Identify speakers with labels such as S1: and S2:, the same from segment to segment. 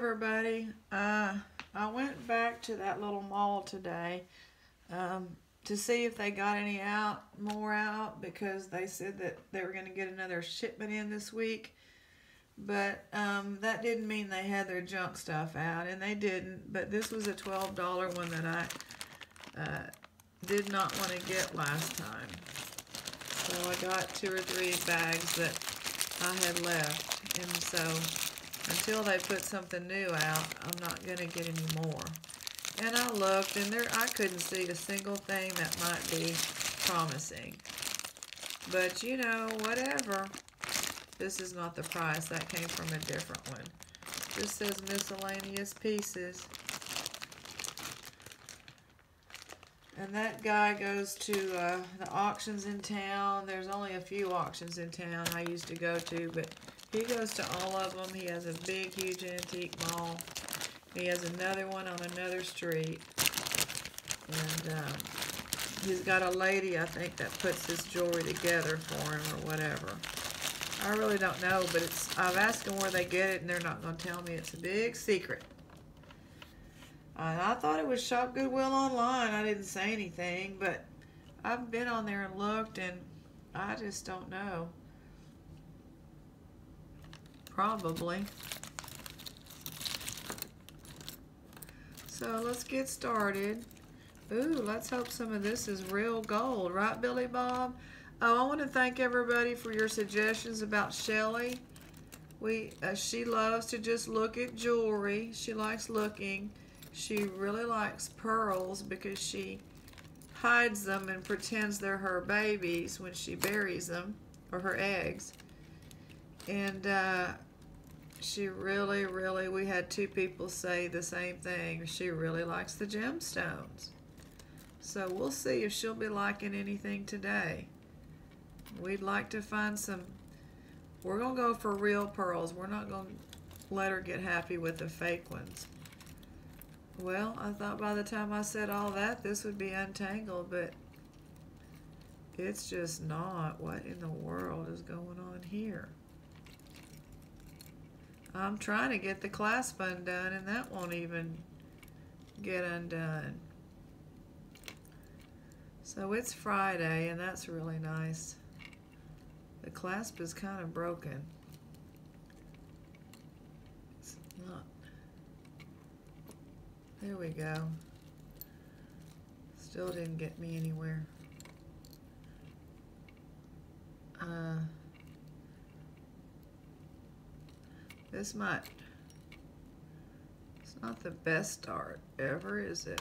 S1: everybody. I went back to that little mall today to see if they got any more out because they said that they were going to get another shipment in this week. But that didn't mean they had their junk stuff out, and they didn't. But this was a $12 one that I did not want to get last time. So I got 2 or 3 bags that I had left, and so until they put something new out, I'm not going to get any more. And I looked, and I couldn't see a single thing that might be promising. But, you know, whatever. This is not the price. That came from a different one. This says miscellaneous pieces. And that guy goes to the auctions in town. There's only a few auctions in town I used to go to, but he goes to all of them. He has a big, huge antique mall. He has another one on another street. And he's got a lady, I think, that puts his jewelry together for him or whatever. I really don't know, but I've asked them where they get it, and they're not going to tell me. It's a big secret. And I thought it was Shop Goodwill online. I didn't say anything, but I've been on there and looked, and I just don't know. Probably. So let's get started. Ooh, let's hope some of this is real gold. Right, Billy Bob? Oh, I want to thank everybody for your suggestions about Shelly. She loves to just look at jewelry. She likes looking. She really likes pearls because she hides them and pretends they're her babies when she buries them, or her eggs. And she really, we had 2 people say the same thing. She really likes the gemstones. So we'll see if she'll be liking anything today. We'd like to find some. We're going to go for real pearls. We're not going to let her get happy with the fake ones. Well, I thought by the time I said all that, this would be untangled, but it's just not. What in the world is going on here? I'm trying to get the clasp undone, and that won't even get undone. So it's Friday, and that's really nice. The clasp is kind of broken. It's not. There we go. Still didn't get me anywhere. This might. It's not the best start ever, is it?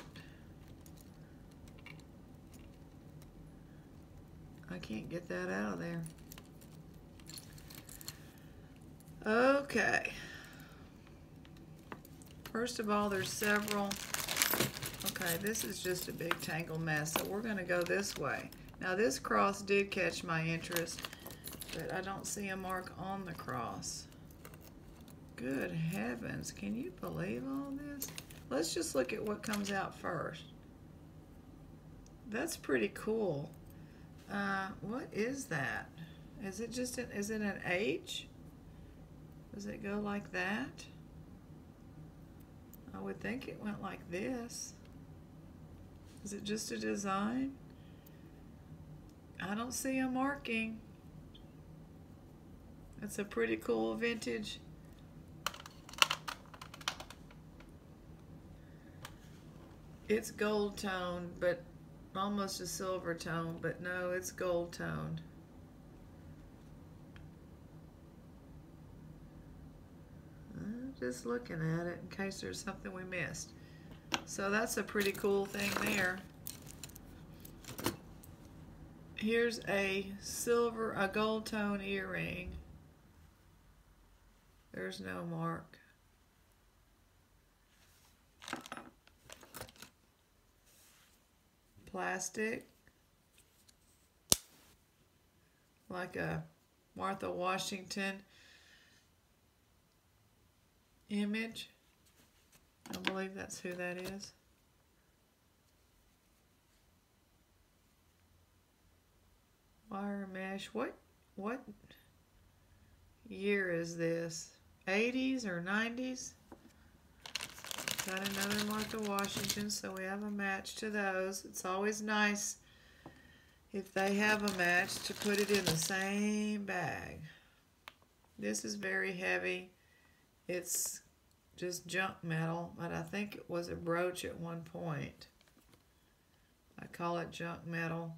S1: I can't get that out of there. Okay. First of all, there's several. Okay, this is just a big tangled mess, so we're going to go this way. Now, this cross did catch my interest, but I don't see a mark on the cross. Good heavens, can you believe all this? Let's just look at what comes out first. That's pretty cool. What is that? Is it just is it an H? Does it go like that? I would think it went like this. Is it just a design? I don't see a marking. It's a pretty cool vintage. It's gold toned, but almost a silver tone, but no, it's gold toned. Just looking at it in case there's something we missed. So that's a pretty cool thing there. Here's a gold tone earring. There's no mark. Plastic. Like a Martha Washington image. I believe that's who that is. Wire mesh. What year is this? 80s or 90s? Got another Martha Washington, so we have a match to those. It's always nice if they have a match to put it in the same bag. This is very heavy. It's just junk metal, but I think it was a brooch at one point. I call it junk metal,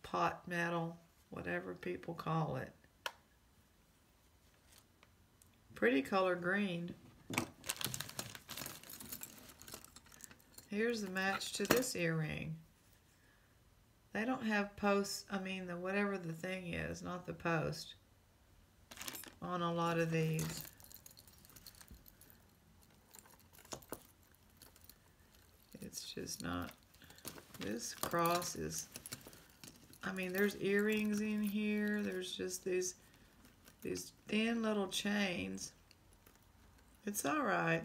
S1: pot metal, whatever people call it. Pretty color green. Here's the match to this earring. They don't have posts, I mean the whatever the thing is, not the post, on a lot of these. It's just not, this cross is, I mean there's earrings in here, there's just these thin little chains. It's alright.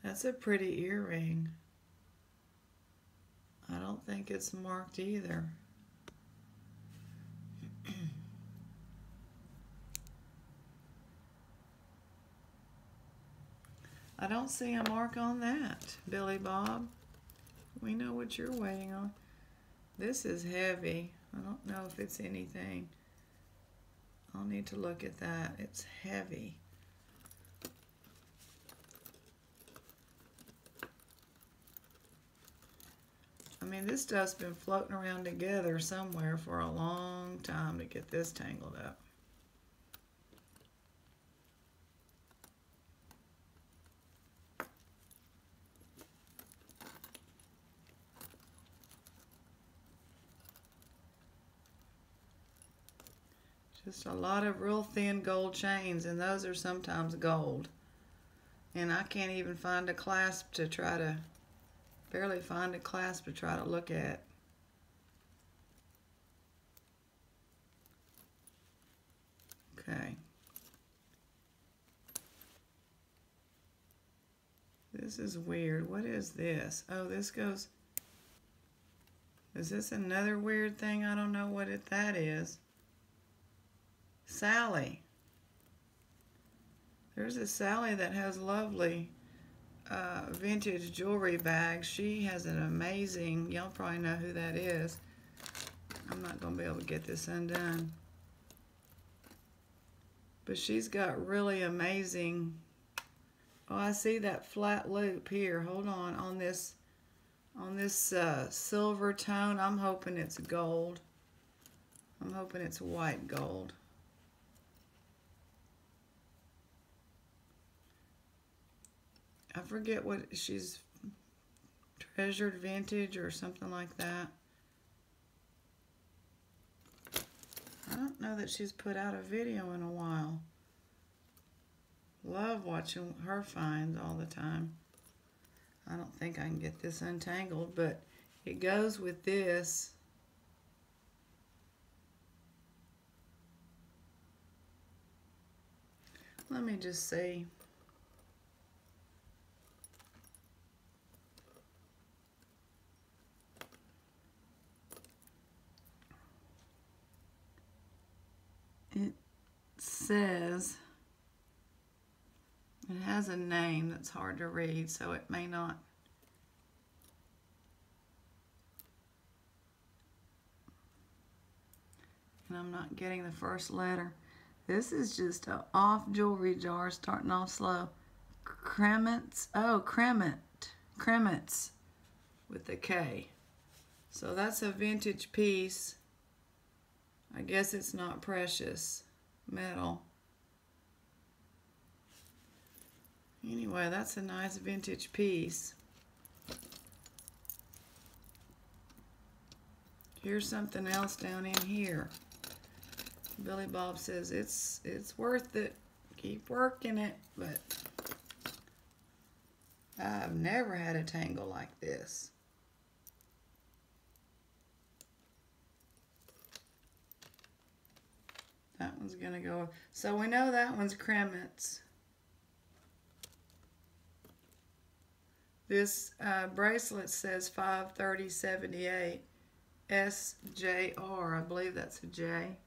S1: That's a pretty earring. I don't think it's marked either. I don't see a mark on that, Billy Bob. We know what you're waiting on. This is heavy. I don't know if it's anything. I'll need to look at that. It's heavy. I mean, this stuff's been floating around together somewhere for a long time to get this tangled up. Just a lot of real thin gold chains, and those are sometimes gold. And I can't even find a clasp to try to, barely find a clasp to try to look at. Okay. This is weird. What is this? Oh, this goes, is this another weird thing? I don't know what that is. Sally. There's a Sally that has lovely vintage jewelry bags. She has an amazing, y'all probably know who that is. I'm not going to be able to get this undone. But she's got really amazing, oh, I see that flat loop here. Hold on this silver tone. I'm hoping it's gold. I'm hoping it's white gold. I forget what she's, treasured vintage or something like that. I don't know that she's put out a video in a while. Love watching her finds all the time. I don't think I can get this untangled, but it goes with this. Let me just see. It says, it has a name that's hard to read, so it may not. And I'm not getting the first letter. This is just a off jewelry jar starting off slow. Krementz, oh, Krementz with the K. So that's a vintage piece. I guess it's not precious metal. Anyway, that's a nice vintage piece. Here's something else down in here. Billy Bob says it's worth it. Keep working it, but I've never had a tangle like this. That one's gonna go. So we know that one's Krementz. This bracelet says 53078 SJR. I believe that's a J.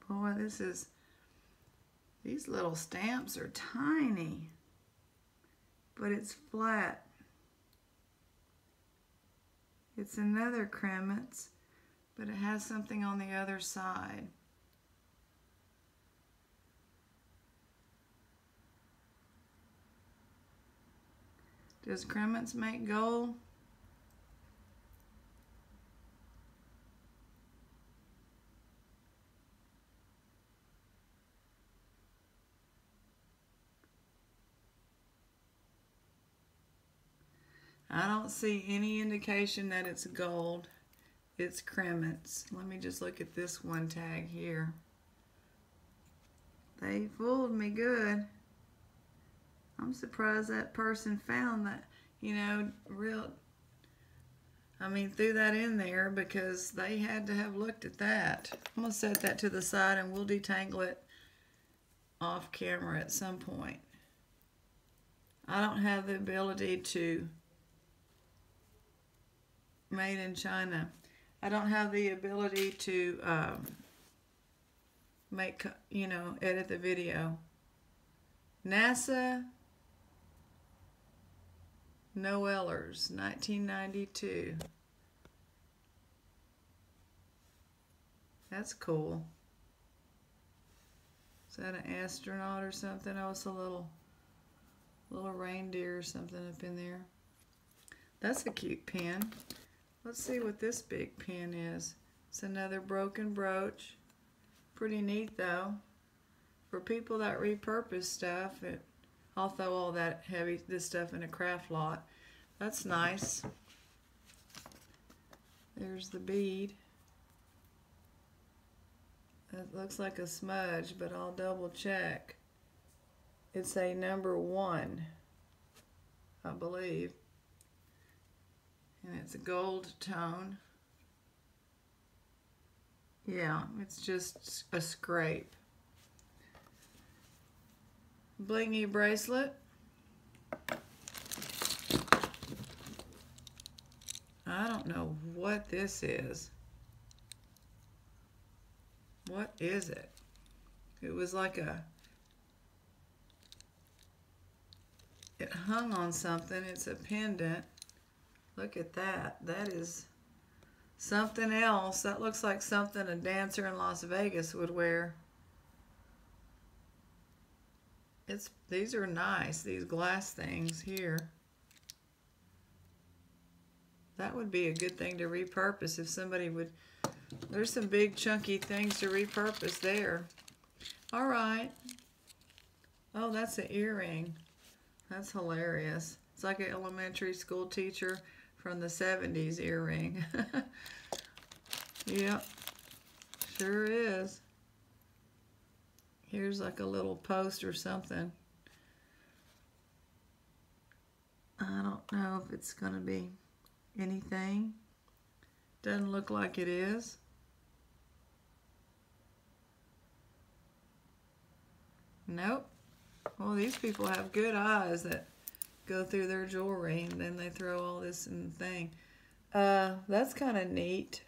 S1: Boy, these little stamps are tiny, but it's flat. It's another Krementz, but it has something on the other side. Does Krementz make gold? I don't see any indication that it's gold. It's Krementz. Let me just look at this one tag here. They fooled me good. I'm surprised that person found that, you know, threw that in there, because they had to have looked at that. I'm going to set that to the side and we'll detangle it off camera at some point. I don't have the ability to made in China. I don't have the ability to make, you know, edit the video. NASA Noellers, 1992. That's cool. Is that an astronaut or something? Oh, it's a little reindeer or something up in there. That's a cute pin. Let's see what this big pin is. It's another broken brooch. Pretty neat though. For people that repurpose stuff, I'll throw all this stuff in a craft lot. That's nice. There's the bead. It looks like a smudge, but I'll double check. It's a number 1, I believe. And it's a gold tone. Yeah, it's just a scrape. Blingy bracelet. I don't know what this is. What is it? It was like it hung on something. It's a pendant. Look at that. That is something else. That looks like something a dancer in Las Vegas would wear. These are nice, these glass things here. That would be a good thing to repurpose if somebody would. There's some big chunky things to repurpose there. All right. Oh, that's an earring. That's hilarious. It's like an elementary school teacher from the 70s earring. Yep, sure is. Here's like a little post or something. I don't know if it's going to be anything. Doesn't look like it is. Nope. Well, these people have good eyes that go through their jewelry, and then they throw all this in the thing. That's kind of neat.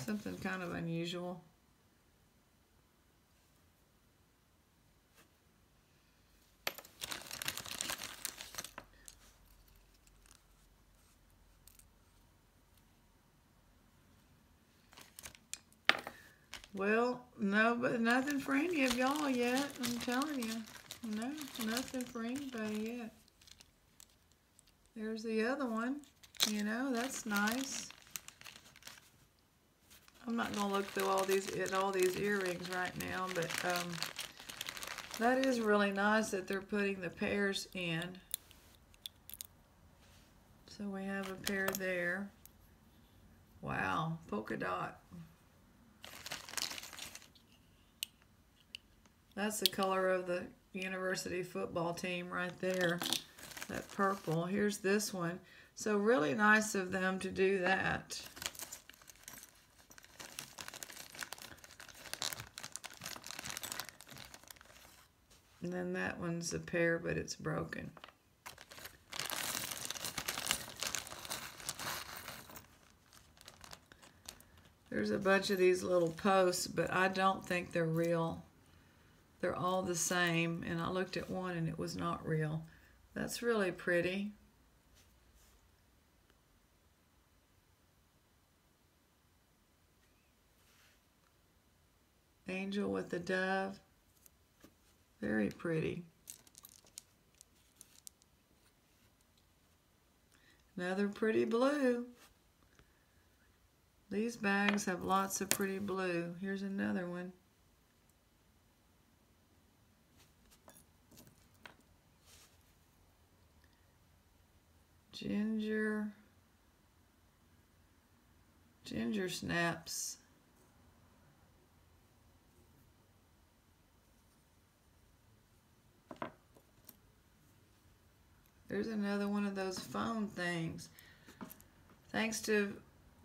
S1: Something kind of unusual. Well, no, but nothing for any of y'all yet. I'm telling you. No, nothing for anybody yet. There's the other one. You know, that's nice. I'm not going to look through all these earrings right now, but that is really nice that they're putting the pairs in. So we have a pair there. Wow, polka dot. That's the color of the university football team right there, that purple. Here's this one. So really nice of them to do that. And then that one's a pair, but it's broken. There's a bunch of these little posts, but I don't think they're real. They're all the same, and I looked at one and it was not real. That's really pretty. Angel with the dove. Very pretty. Another pretty blue. These bags have lots of pretty blue. Here's another one. Ginger snaps. There's another one of those phone things. Thanks to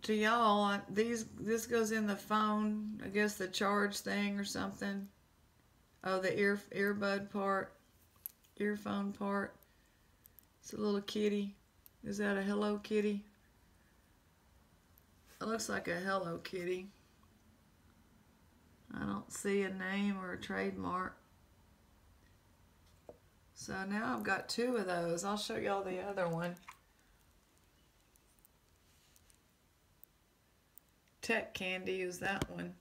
S1: y'all, this goes in the phone. I guess the charge thing or something. Oh, the earbud part, earphone part. It's a little kitty. Is that a Hello Kitty? It looks like a Hello Kitty. I don't see a name or a trademark. So now I've got two of those. I'll show y'all the other one. Tech Candy is that one.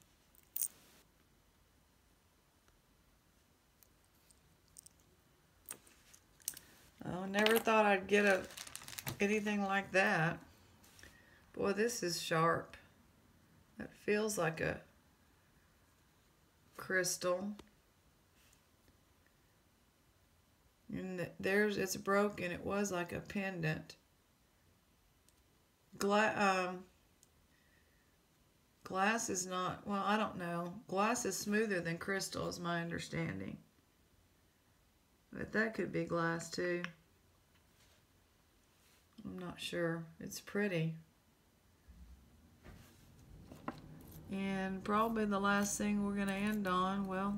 S1: Oh, never thought I'd get anything like that. Boy, this is sharp. It feels like a crystal. And it's broken. It was like a pendant. Glass is not, well, I don't know. Glass is smoother than crystal is my understanding. But that could be glass too. I'm not sure. It's pretty. And probably the last thing we're going to end on, well,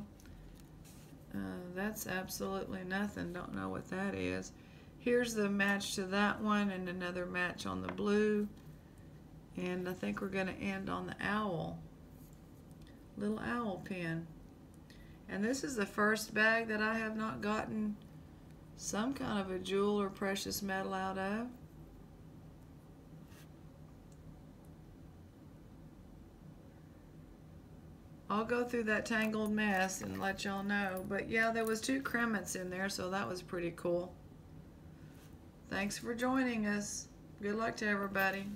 S1: that's absolutely nothing. Don't know what that is. Here's the match to that one and another match on the blue. And I think we're going to end on the owl. Little owl pin. And this is the first bag that I have not gotten some kind of a jewel or precious metal out of. I'll go through that tangled mess and let y'all know. But yeah, there was 2 Krementz in there, so that was pretty cool. Thanks for joining us. Good luck to everybody.